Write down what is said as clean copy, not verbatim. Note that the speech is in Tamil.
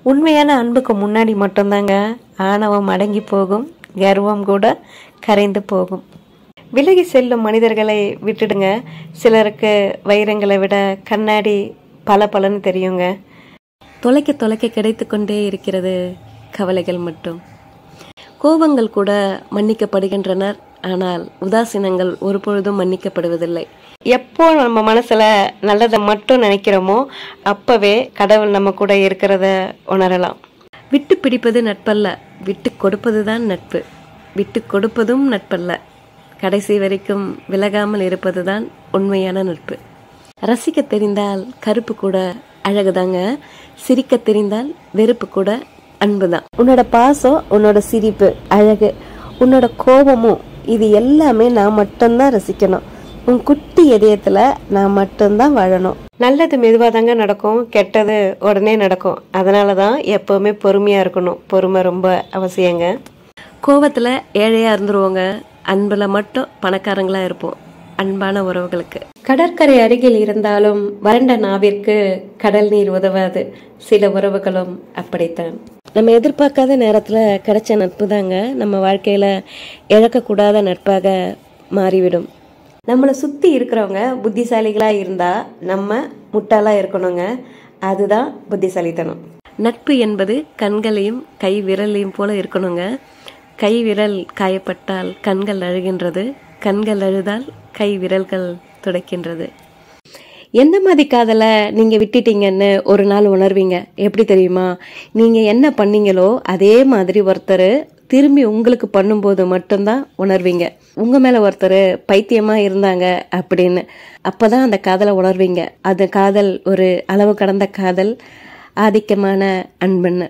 உண்மையான அன்புக்கு முன்னாடி மட்டும்தாங்க ஆணவம் அடங்கி போகும், கர்வம் கூட கரைந்து போகும். விலகி செல்லும் மனிதர்களை விட்டுடுங்க. சிலருக்கு வைரங்களை விட கண்ணாடி பல பலன்னு தெரியுங்க. தொலைக்க தொலைக்க கிடைத்து கொண்டே இருக்கிறது கவலைகள் மட்டும். கோபங்கள் கூட மன்னிக்கப்படுகின்றனர், ஆனால் உதாசீனங்கள் ஒரு பொழுதும் மன்னிக்கப்படுவதில்லை. எப்போ நம்ம மனசுல நல்லதை மட்டும் நினைக்கிறோமோ அப்பவே கடவுள் நம்ம கூட இருக்கிறத உணரலாம். விட்டு பிடிப்பது நட்பல்ல, விட்டு கொடுப்பதுதான் நட்பு. விட்டு கொடுப்பதும் நட்பல்ல, கடைசி வரைக்கும் விலகாமல் இருப்பதுதான் உண்மையான நட்பு. ரசிக்க தெரிந்தால் கருப்பு கூட அழகுதாங்க, சிரிக்க தெரிந்தால் வெறுப்பு கூட அன்புதான். உன்னோட பாசம், உன்னோட சிரிப்பு அழகு, உன்னோட கோபமும், இது எல்லாமே நான் மட்டும்தான் ரசிக்கணும். உன் குட்டி இதயத்துல நான் மட்டும்தான் வாழணும். நல்லது மெதுவா தாங்க நடக்கும், கெட்டது உடனே நடக்கும். அதனாலதான் எப்பவுமே பொறுமையா இருக்கணும். பொறுமை ரொம்ப அவசியங்க. கோபத்துல ஏழையா இருந்துருவோங்க, அன்புல மட்டும் பணக்காரங்களா இருப்போம். அன்பான உறவுகளுக்கு கடற்கரை அருகில் இருந்தாலும் வறண்ட நாவிற்கு கடல் நீர் உதவாது. சில உறவுகளும் அப்படித்தான். நம்ம எதிர்பார்க்காத நேரத்துல கிடைச்ச நட்பு தாங்க நம்ம வாழ்க்கையில இழக்கக்கூடாத நட்பாக மாறிவிடும். நம்மளை சுத்தி இருக்கிறவங்க புத்திசாலிகளா இருந்தா நம்ம முட்டாளா இருக்கணுங்க. அதுதான் புத்திசாலித்தனம். நட்பு என்பது கண்களையும் கை விரலையும் போல இருக்கணுங்க. கை விரல் காயப்பட்டால் கண்கள் அழுகின்றது, கண்கள் அழுதால் கை விரல்கள் துடைக்கின்றது. எந்த மாதிரி காதலை நீங்க விட்டுட்டீங்கன்னு ஒரு நாள் உணர்வீங்க. எப்படி தெரியுமா? நீங்க என்ன பண்ணீங்களோ அதே மாதிரி ஒருத்தர் திரும்பி உங்களுக்கு பண்ணும்போது மட்டும்தான் உணர்வீங்க. உங்க மேல ஒருத்தர் பைத்தியமா இருந்தாங்க அப்படின்னு. அப்பதான் அந்த காதலை உணர்வீங்க. அது காதல் ஒரு அளவு கடந்த காதல், ஆதிக்கமான அன்புன்னு.